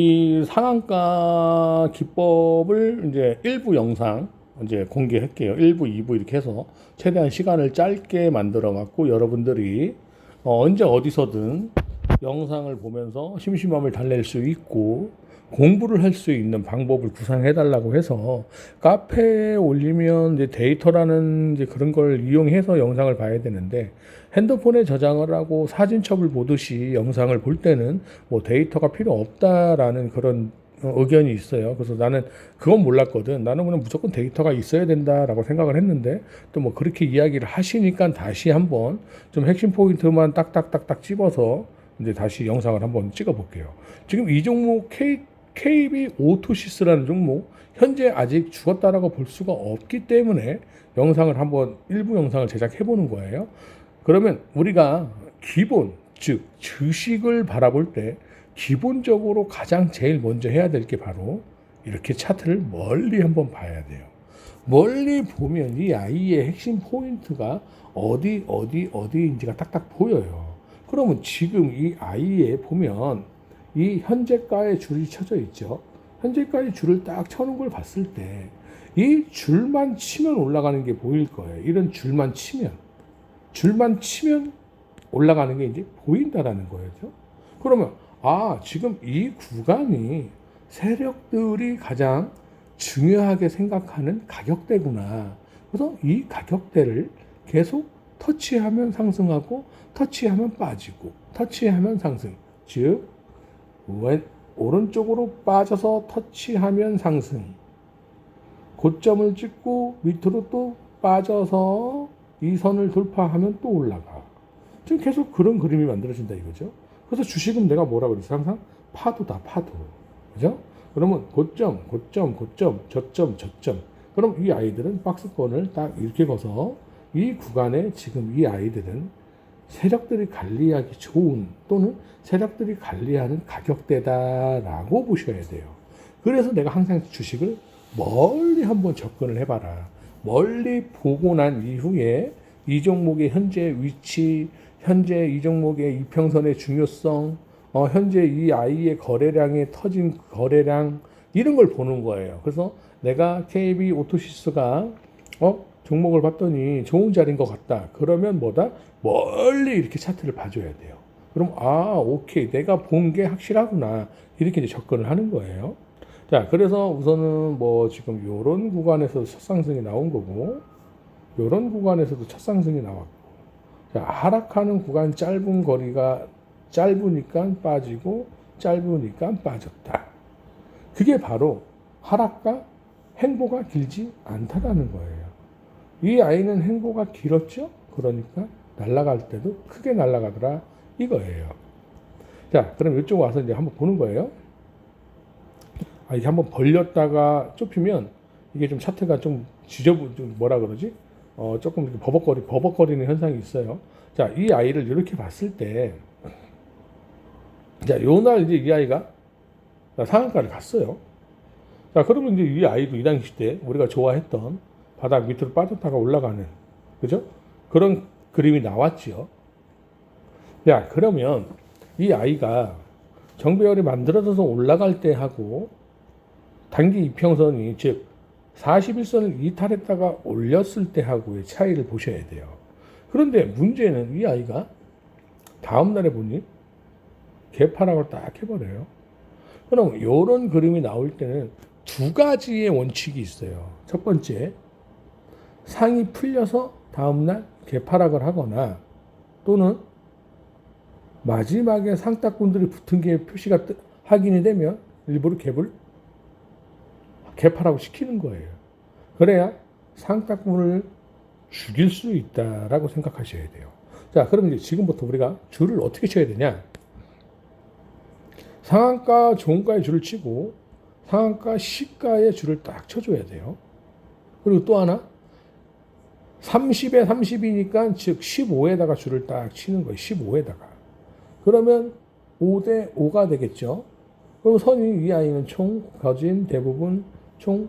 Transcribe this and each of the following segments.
이 상한가 기법을 이제 일부 영상 이제 공개할게요. 1부, 2부 이렇게 해서 최대한 시간을 짧게 만들어 갖고 여러분들이 언제 어디서든 영상을 보면서 심심함을 달랠 수 있고 공부를 할 수 있는 방법을 구상해 달라고 해서 카페에 올리면 이제 데이터라는 이제 그런 걸 이용해서 영상을 봐야 되는데 핸드폰에 저장을 하고 사진첩을 보듯이 영상을 볼 때는 뭐 데이터가 필요 없다라는 그런 의견이 있어요. 그래서 나는 그건 몰랐거든. 나는 그냥 무조건 데이터가 있어야 된다라고 생각을 했는데 또 뭐 그렇게 이야기를 하시니까 다시 한번 좀 핵심 포인트만 딱딱딱딱 집어서 이제 다시 영상을 한번 찍어 볼게요. 지금 이 종목 KB 오토시스라는 종목 현재 아직 죽었다라고 볼 수가 없기 때문에 영상을 한번 일부 영상을 제작해 보는 거예요. 그러면 우리가 기본 즉 주식을 바라볼 때 기본적으로 가장 제일 먼저 해야 될 게 바로 이렇게 차트를 멀리 한번 봐야 돼요. 멀리 보면 이 아이의 핵심 포인트가 어디인지가 딱딱 보여요. 그러면 지금 이 아이에 보면 이 현재가의 줄이 쳐져 있죠. 현재가의 줄을 딱 쳐놓은 걸 봤을 때 이 줄만 치면 올라가는 게 보일 거예요. 이런 줄만 치면 올라가는 게 이제 보인다라는 거죠. 그러면 지금 이 구간이 세력들이 가장 중요하게 생각하는 가격대구나. 그래서 이 가격대를 계속 터치하면 상승하고 터치하면 빠지고 터치하면 상승. 즉 오른쪽으로 빠져서 터치하면 상승. 고점을 찍고 밑으로 또 빠져서 이 선을 돌파하면 또 올라가. 지금 계속 그런 그림이 만들어진다 이거죠. 그래서 주식은 내가 뭐라 그랬어? 항상 파도다, 파도. 그죠? 그러면 고점, 저점. 그럼 이 아이들은 박스권을 딱 이렇게 거서 이 구간에 지금 이 아이들은 세력들이 관리하기 좋은 또는 세력들이 관리하는 가격대다라고 보셔야 돼요. 그래서 내가 항상 주식을 멀리 한번 접근을 해봐라. 멀리 보고 난 이후에 이 종목의 현재 위치, 현재 이 종목의 이평선의 중요성, 현재 이 아이의 거래량에 터진 거래량 이런 걸 보는 거예요. 그래서 내가 KB 오토시스가 종목을 봤더니 좋은 자리인 것 같다. 그러면 뭐다? 멀리 이렇게 차트를 봐줘야 돼요. 그럼 오케이 내가 본 게 확실하구나 이렇게 이제 접근을 하는 거예요. 자, 그래서 우선은 뭐 지금 요런 구간에서 첫 상승이 나온 거고 요런 구간에서도 첫 상승이 나왔고 자, 하락하는 구간 짧은 거리가 짧으니까 빠지고 짧으니까 빠졌다. 그게 바로 하락과 행보가 길지 않다라는 거예요. 이 아이는 행보가 길었죠? 그러니까 날아갈 때도 크게 날아가더라 이거예요. 자, 그럼 이쪽 와서 이제 한번 보는 거예요. 이게 한번 벌렸다가 좁히면 이게 좀 차트가 좀 좀 뭐라 그러지? 조금 이렇게 버벅거리는 현상이 있어요. 자, 이 아이를 이렇게 봤을 때, 자, 요날 이제 이 아이가 상한가를 갔어요. 자, 그러면 이제 이 아이도 이 당시 때 우리가 좋아했던 바닥 밑으로 빠졌다가 올라가는, 그죠? 그런 그림이 나왔죠. 야, 그러면 이 아이가 정배열이 만들어져서 올라갈 때 하고 단기 이평선이 즉 41선을 이탈했다가 올렸을 때 하고의 차이를 보셔야 돼요. 그런데 문제는 이 아이가 다음날에 보니 개파락을 딱 해버려요. 그럼 이런 그림이 나올 때는 두 가지의 원칙이 있어요. 첫 번째, 상이 풀려서 다음날 개파락을 하거나 또는 마지막에 상따꾼들이 붙은 게 표시가 확인이 되면 일부러 개파락을 시키는 거예요. 그래야 상따꾼을 죽일 수 있다라고 생각하셔야 돼요. 자, 그럼 이제 지금부터 우리가 줄을 어떻게 쳐야 되냐? 상한가, 종가의 줄을 치고 상한가, 시가의 줄을 딱 쳐줘야 돼요. 그리고 또 하나 30에 30이니까 즉 15에다가 줄을 딱 치는 거예요. 15에다가. 그러면 5대 5가 되겠죠. 그럼 선이 이 아이는 총 거진 대부분 총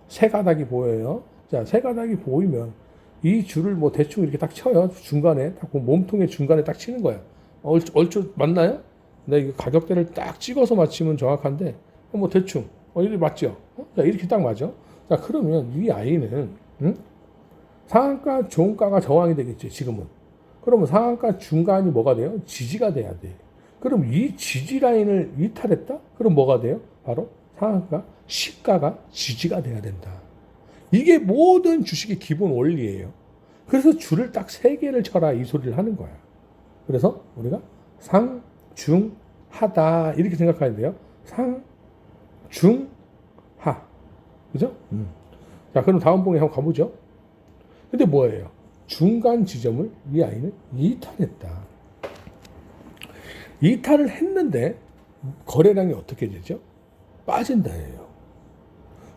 세 가닥이 보여요. 자, 세 가닥이 보이면 이 줄을 뭐 대충 이렇게 딱 쳐요. 중간에 딱 몸통의 중간에 딱 치는 거예요. 얼추 맞나요? 내가 이거 가격대를 딱 찍어서 맞히면 정확한데 뭐 대충 이렇게 맞죠? 자, 이렇게 딱 맞아. 자, 그러면 이 아이는 상한가, 종가가 저항이 되겠지, 지금은. 그러면 상한가 중간이 뭐가 돼요? 지지가 돼야 돼. 그럼 이 지지 라인을 이탈했다? 그럼 뭐가 돼요? 바로 상한가, 시가가 지지가 돼야 된다. 이게 모든 주식의 기본 원리예요. 그래서 줄을 딱 3개를 쳐라 이 소리를 하는 거야. 그래서 우리가 상, 중, 하다 이렇게 생각해야 돼요. 상, 중, 하. 그죠? 자, 그럼 다음 봉에 한번 가보죠. 근데 뭐예요? 중간 지점을 이 아이는 이탈했다. 이탈을 했는데 거래량이 어떻게 되죠? 빠진다예요.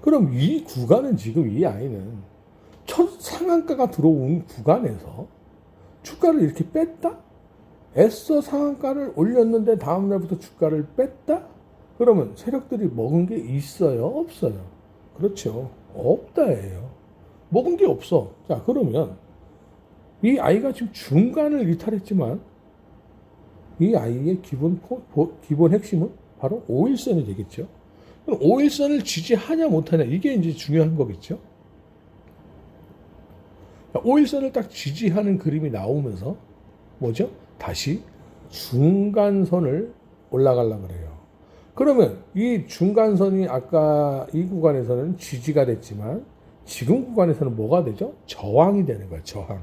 그럼 이 구간은 지금 이 아이는 첫 상한가가 들어온 구간에서 주가를 이렇게 뺐다? 애써 상한가를 올렸는데 다음날부터 주가를 뺐다? 그러면 세력들이 먹은 게 있어요? 없어요? 그렇죠. 없다예요. 먹은 게 없어. 자, 그러면 이 아이가 지금 중간을 이탈했지만 이 아이의 기본 핵심은 바로 5일선이 되겠죠. 그럼 5일선을 지지하냐 못하냐 이게 이제 중요한 거겠죠. 5일선을 딱 지지하는 그림이 나오면서 뭐죠? 다시 중간선을 올라가려고 그래요. 그러면 이 중간선이 아까 이 구간에서는 지지가 됐지만 지금 구간에서는 뭐가 되죠? 저항이 되는 거예요. 저항.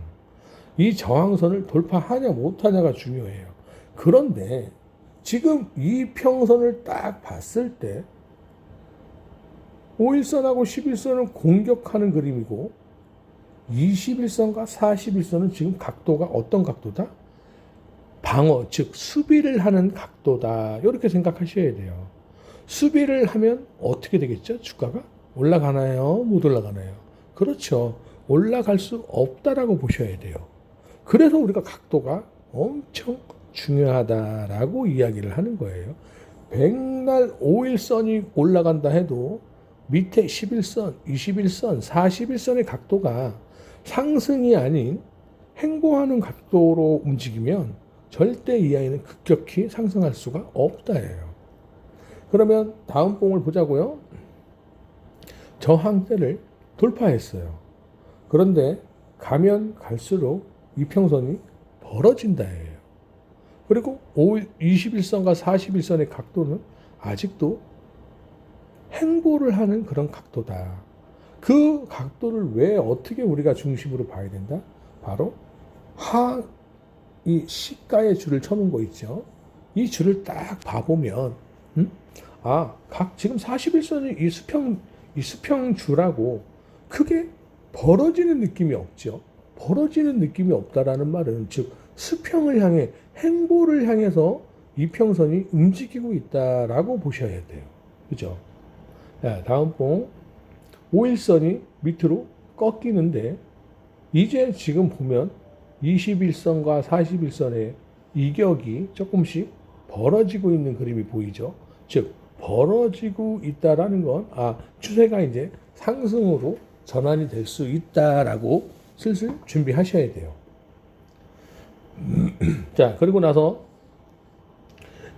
이 저항선을 돌파하냐 못하냐가 중요해요. 그런데 지금 이 평선을 딱 봤을 때 5일선하고 11선은 공격하는 그림이고 21선과 41선은 지금 각도가 어떤 각도다? 방어, 즉 수비를 하는 각도다. 이렇게 생각하셔야 돼요. 수비를 하면 어떻게 되겠죠? 주가가 올라가나요? 못 올라가나요? 그렇죠. 올라갈 수 없다라고 보셔야 돼요. 그래서 우리가 각도가 엄청 중요하다라고 이야기를 하는 거예요. 백날 5일선이 올라간다 해도 밑에 11선, 21선, 41선의 각도가 상승이 아닌 횡보하는 각도로 움직이면 절대 이 아이는 급격히 상승할 수가 없다예요. 그러면 다음 봉을 보자고요. 저항대를 돌파했어요. 그런데 가면 갈수록 이평선이 벌어진다예요. 그리고 21선과 41선의 각도는 아직도 횡보를 하는 그런 각도다. 그 각도를 왜 어떻게 우리가 중심으로 봐야 된다? 바로 이 시가의 줄을 쳐놓은 거 있죠. 이 줄을 딱 봐보면 지금 41선이 이 수평 줄하고 크게 벌어지는 느낌이 없죠. 벌어지는 느낌이 없다라는 말은 즉 수평을 향해 횡보를 향해서 이평선이 움직이고 있다라고 보셔야 돼요. 그죠? 자, 다음 봉 5일선이 밑으로 꺾이는데 이제 지금 보면 21선과 41선의 이격이 조금씩 벌어지고 있는 그림이 보이죠. 즉 벌어지고 있다라는 건 추세가 이제 상승으로 전환이 될 수 있다라고 슬슬 준비하셔야 돼요. 자, 그리고 나서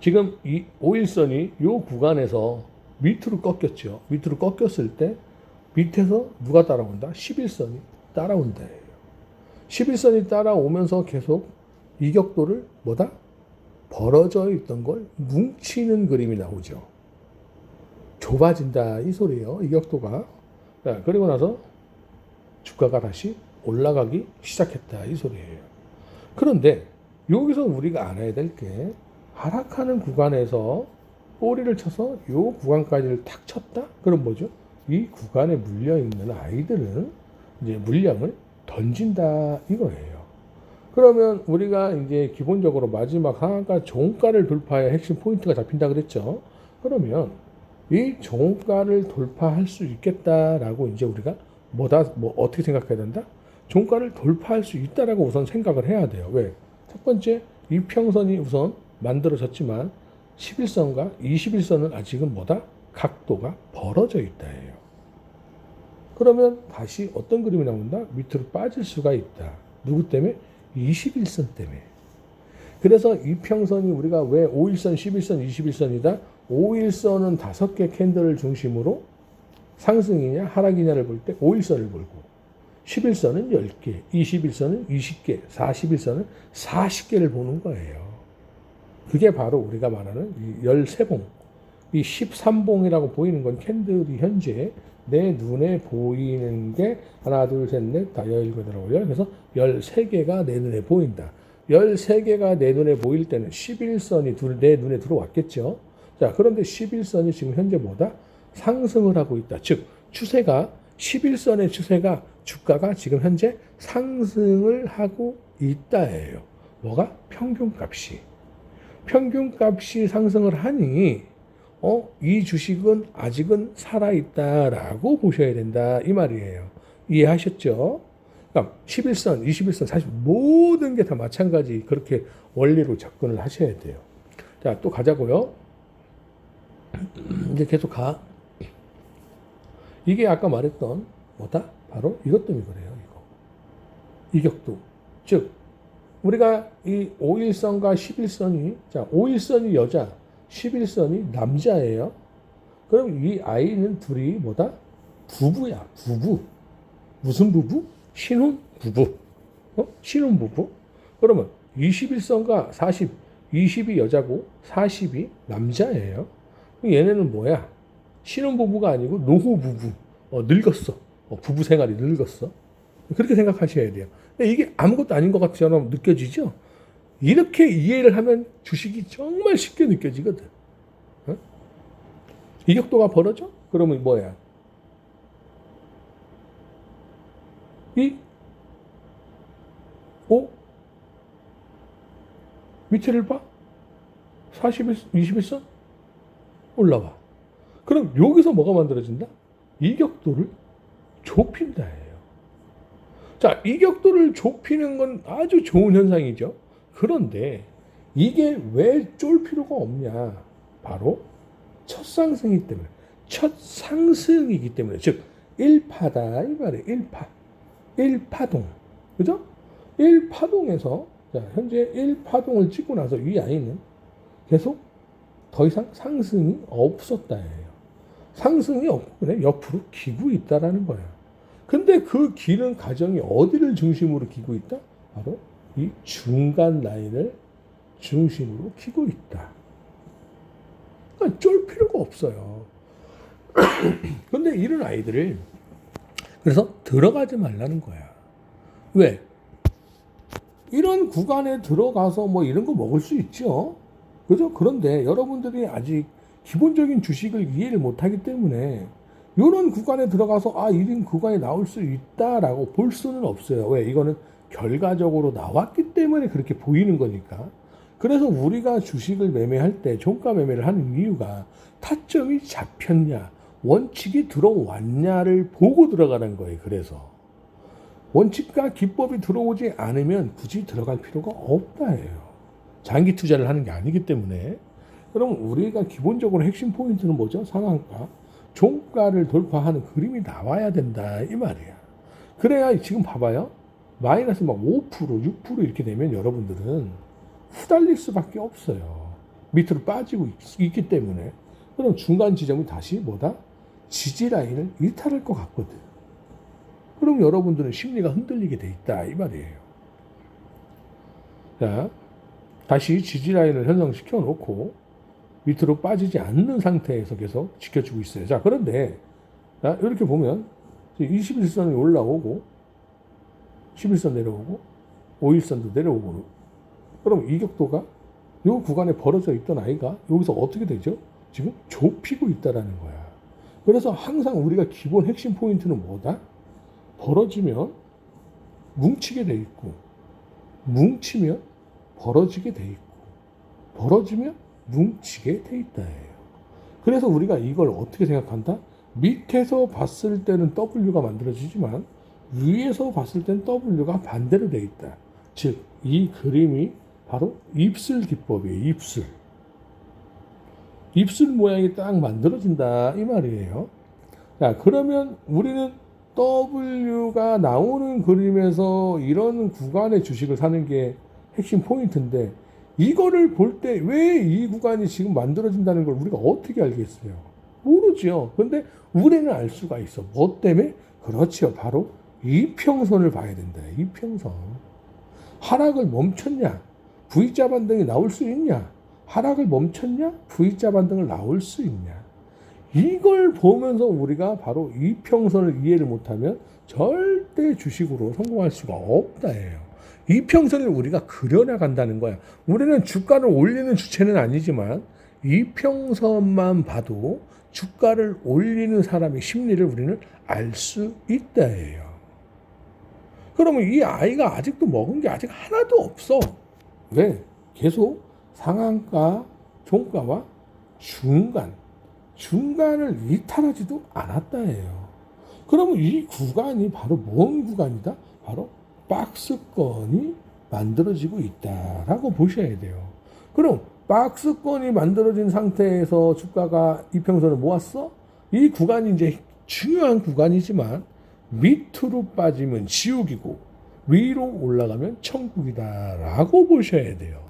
지금 이 5일선이 이 구간에서 밑으로 꺾였죠. 밑으로 꺾였을 때 밑에서 누가 따라온다? 11선이 따라온다. 11선이 따라오면서 계속 이격도를 벌어져 있던 걸 뭉치는 그림이 나오죠. 좁아진다 이 소리예요. 이격도가. 자, 그리고 나서 주가가 다시 올라가기 시작했다 이 소리예요. 그런데 여기서 우리가 알아야 될 게 하락하는 구간에서 꼬리를 쳐서 이 구간까지를 탁 쳤다? 그럼 뭐죠? 이 구간에 물려있는 아이들은 이제 물량을 던진다 이거예요. 그러면 우리가 이제 기본적으로 마지막 상한가 종가를 돌파해 핵심 포인트가 잡힌다 그랬죠. 그러면 이 종가를 돌파할 수 있겠다라고 이제 우리가 어떻게 생각해야 된다? 종가를 돌파할 수 있다라고 우선 생각을 해야 돼요. 왜? 첫 번째, 이평선이 우선 만들어졌지만 11선과 21선은 아직은 각도가 벌어져 있다예요. 그러면 다시 어떤 그림이 나온다? 밑으로 빠질 수가 있다. 누구 때문에? 21선 때문에. 그래서 이평선이 우리가 왜 5일선, 11선, 21선이다? 5일선은 5개 캔들을 중심으로 상승이냐 하락이냐를 볼 때 5일선을 볼고 11선은 10개, 21선은 20개, 41선은 40개를 보는 거예요. 그게 바로 우리가 말하는 이 13봉, 이 13봉이라고 보이는 건 캔들이 현재 내 눈에 보이는 게 하나, 둘, 셋, 넷, 다 17개더라고요. 그래서 13개가 내 눈에 보인다. 13개가 내 눈에 보일 때는 11선이 내 눈에 들어왔겠죠. 자, 그런데 11선이 지금 현재 뭐다? 상승을 하고 있다. 즉, 추세가 11선의 추세가 주가가 지금 현재 상승을 하고 있다예요. 뭐가? 평균값이. 평균값이 상승을 하니 이 주식은 아직은 살아있다라고 보셔야 된다 이 말이에요. 이해하셨죠? 그러니까 11선, 21선 사실 모든 게 다 마찬가지 그렇게 원리로 접근을 하셔야 돼요. 자, 또 가자고요. 이제 계속 가. 이게 아까 말했던 뭐다? 바로 이것 때문에 그래요. 이거. 이격도. 즉 우리가 이 5일선과 11선이 자 5일선이 여자 11선이 남자예요. 그럼 이 아이는 둘이 뭐다? 부부야. 부부. 무슨 부부? 신혼 부부. 신혼 부부. 그러면 21선과 40 20이 여자고 40이 남자예요. 얘네는 뭐야? 신혼 부부가 아니고 노후 부부. 늙었어. 부부 생활이 늙었어. 그렇게 생각하셔야 돼요. 근데 이게 아무것도 아닌 것 같처럼 느껴지죠? 이렇게 이해를 하면 주식이 정말 쉽게 느껴지거든. 이격도가 벌어져? 그러면 뭐야? 밑에를 봐? 21선? 올라와. 그럼 여기서 뭐가 만들어진다? 이격도를 좁힌다예요. 자, 이격도를 좁히는 건 아주 좋은 현상이죠. 그런데 이게 왜 쫄 필요가 없냐? 바로 첫 상승이기 때문에. 첫 상승이기 때문에. 즉 1파다 이 말이에요. 1파. 1파동. 그죠? 1파동에서 자, 현재 1파동을 찍고 나서 이 아이는 계속 더 이상 상승이 없었다예요. 상승이 없고 그냥 옆으로 기고 있다라는 거야. 근데 그 기는 과정이 어디를 중심으로 기고 있다? 바로 이 중간 라인을 중심으로 기고 있다. 그러니까 쫄 필요가 없어요. 근데 이런 아이들을 그래서 들어가지 말라는 거야. 왜? 이런 구간에 들어가서 뭐 이런 거 먹을 수 있죠. 그죠? 그런데 여러분들이 아직 기본적인 주식을 이해를 못하기 때문에 이런 구간에 들어가서 이런 구간에 나올 수 있다라고 볼 수는 없어요. 왜? 이거는 결과적으로 나왔기 때문에 그렇게 보이는 거니까. 그래서 우리가 주식을 매매할 때 종가 매매를 하는 이유가 타점이 잡혔냐, 원칙이 들어왔냐를 보고 들어가는 거예요. 그래서 원칙과 기법이 들어오지 않으면 굳이 들어갈 필요가 없다예요. 장기 투자를 하는 게 아니기 때문에. 그럼 우리가 기본적으로 핵심 포인트는 뭐죠? 상한가, 종가를 돌파하는 그림이 나와야 된다 이 말이야. 그래야 지금 봐봐요. 마이너스 막 5%, 6% 이렇게 되면 여러분들은 후달릴 수밖에 없어요. 밑으로 빠지고 있기 때문에. 그럼 중간 지점이 다시 뭐다? 지지 라인을 이탈할 것 같거든. 그럼 여러분들은 심리가 흔들리게 돼 있다 이 말이에요. 자, 다시 지지 라인을 형성시켜 놓고 밑으로 빠지지 않는 상태에서 계속 지켜주고 있어요. 자, 그런데 자, 이렇게 보면 21선이 올라오고 11선 내려오고 5일선도 내려오고 그럼 이격도가 이 구간에 벌어져 있던 아이가 여기서 어떻게 되죠? 지금 좁히고 있다라는 거야. 그래서 항상 우리가 기본 핵심 포인트는 뭐다? 벌어지면 뭉치게 돼 있고 뭉치면 벌어지게 돼 있고 벌어지면 뭉치게 돼 있다예요. 그래서 우리가 이걸 어떻게 생각한다? 밑에서 봤을 때는 W가 만들어지지만 위에서 봤을 때는 W가 반대로 돼 있다. 즉, 이 그림이 바로 입술 기법이에요. 입술. 입술 모양이 딱 만들어진다 이 말이에요. 자, 그러면 우리는 W가 나오는 그림에서 이런 구간의 주식을 사는 게 핵심 포인트인데 이거를 볼 때 왜 이 구간이 지금 만들어진다는 걸 우리가 어떻게 알겠어요? 모르죠. 근데 우리는 알 수가 있어. 뭐 때문에? 그렇죠. 바로 이평선을 봐야 된다. 이평선. 하락을 멈췄냐? V자 반등이 나올 수 있냐? 하락을 멈췄냐? V자 반등을 나올 수 있냐? 이걸 보면서 우리가 바로 이평선을 이해를 못하면 절대 주식으로 성공할 수가 없다예요. 이평선을 우리가 그려나간다는 거야. 우리는 주가를 올리는 주체는 아니지만 이평선만 봐도 주가를 올리는 사람의 심리를 우리는 알 수 있다예요. 그러면 이 아이가 아직도 먹은 게 아직 하나도 없어. 왜? 계속 상한가, 종가와 중간을 이탈하지도 않았다예요. 그러면 이 구간이 바로 뭔 구간이다? 바로 박스권이 만들어지고 있다라고 보셔야 돼요. 그럼 박스권이 만들어진 상태에서 주가가 이평선을 모았어? 이 구간이 이제 중요한 구간이지만 밑으로 빠지면 지옥이고 위로 올라가면 천국이다라고 보셔야 돼요.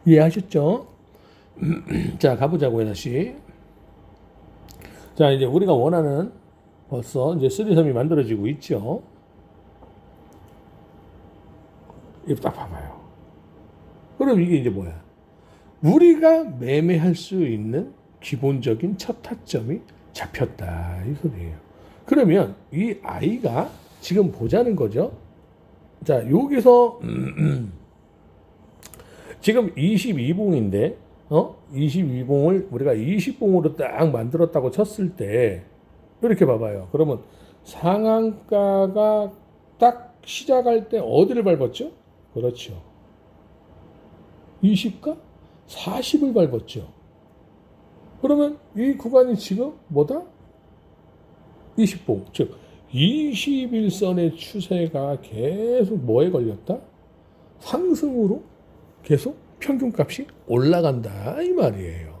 이해하셨죠? 자, 가보자고요, 다시. 자, 이제 우리가 원하는 벌써 이제 3섬이 만들어지고 있죠. 이거 딱 봐봐요. 그럼 이게 이제 뭐야? 우리가 매매할 수 있는 기본적인 첫 타점이 잡혔다. 이 소리예요. 그러면 이 아이가 지금 보자는 거죠. 자, 여기서 지금 22봉인데 22봉을 우리가 20봉으로 딱 만들었다고 쳤을 때 이렇게 봐봐요. 그러면 상한가가 딱 시작할 때 어디를 밟았죠? 그렇죠. 20가 40을 밟았죠. 그러면 이 구간이 지금 뭐다? 20봉. 즉 21선의 추세가 계속 뭐에 걸렸다? 상승으로 계속 평균값이 올라간다 이 말이에요.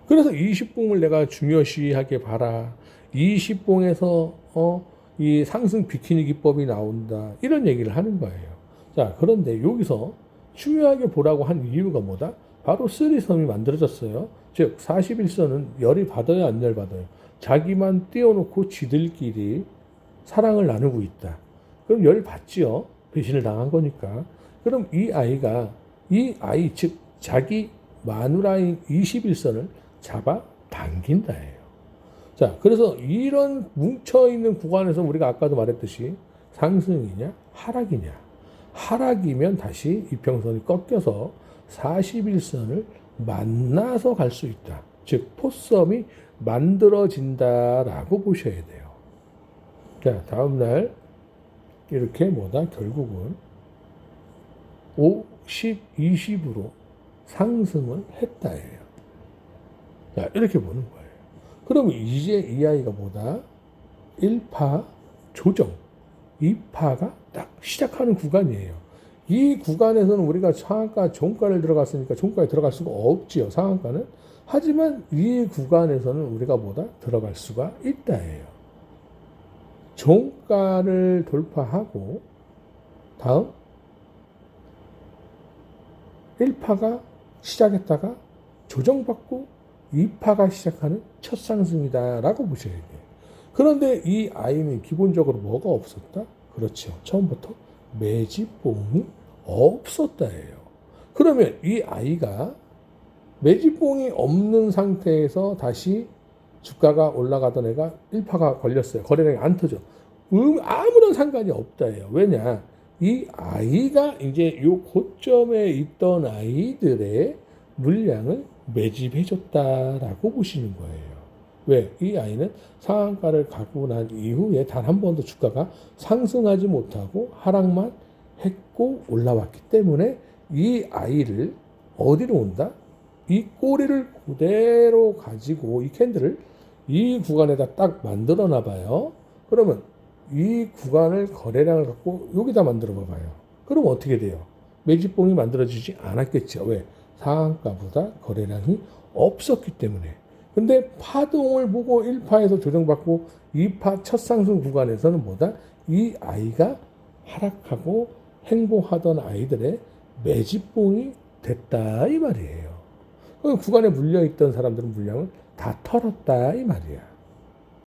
그래서 20봉을 내가 중요시하게 봐라. 20봉에서 이 상승 비키니 기법이 나온다. 이런 얘기를 하는 거예요. 자, 그런데 여기서 중요하게 보라고 한 이유가 뭐다? 바로 3섬이 만들어졌어요. 즉 41선은 열이 받아요, 안 열 받아요? 자기만 띄워놓고 지들끼리 사랑을 나누고 있다. 그럼 열 받지요. 배신을 당한 거니까. 그럼 이 아이 즉 자기 마누라인 21선을 잡아 당긴다예요. 자, 그래서 이런 뭉쳐있는 구간에서 우리가 아까도 말했듯이 상승이냐 하락이냐. 하락이면 다시 이평선이 꺾여서 41선을 만나서 갈 수 있다. 즉 포섬이 만들어진다라고 보셔야 돼요. 자, 다음날 이렇게 뭐다? 결국은 50, 20으로 상승을 했다예요. 자, 이렇게 보는 거예요. 그러면 이제 이 아이가 뭐다? 1파 조정, 2파가 딱 시작하는 구간이에요. 이 구간에서는 우리가 상한가, 종가를 들어갔으니까 종가에 들어갈 수가 없지요, 상한가는. 하지만 이 구간에서는 우리가 뭐다? 들어갈 수가 있다예요. 종가를 돌파하고 다음 1파가 시작했다가 조정받고 2파가 시작하는 첫 상승이다라고 보셔야 돼요. 그런데 이 아이는 기본적으로 뭐가 없었다? 그렇죠. 처음부터 매집봉이 없었다예요. 그러면 이 아이가 매집봉이 없는 상태에서 다시 주가가 올라가던 애가 1파가 걸렸어요. 거래량이 안 터져. 아무런 상관이 없다예요. 왜냐? 이 아이가 이제 요 고점에 있던 아이들의 물량을 매집해줬다라고 보시는 거예요. 왜? 이 아이는 상한가를 가고 난 이후에 단 한 번도 주가가 상승하지 못하고 하락만 했고 올라왔기 때문에 이 아이를 어디로 온다? 이 꼬리를 그대로 가지고 이 캔들을 이 구간에다 딱 만들어 놔봐요. 그러면 이 구간을 거래량을 갖고 여기다 만들어 봐봐요. 그럼 어떻게 돼요? 매집봉이 만들어지지 않았겠죠. 왜? 상한가보다 거래량이 없었기 때문에. 근데 파동을 보고 1파에서 조정받고 2파 첫 상승 구간에서는 뭐다? 이 아이가 하락하고 행보하던 아이들의 매집봉이 됐다 이 말이에요. 구간에 물려있던 사람들은 물량을 다 털었다 이 말이야.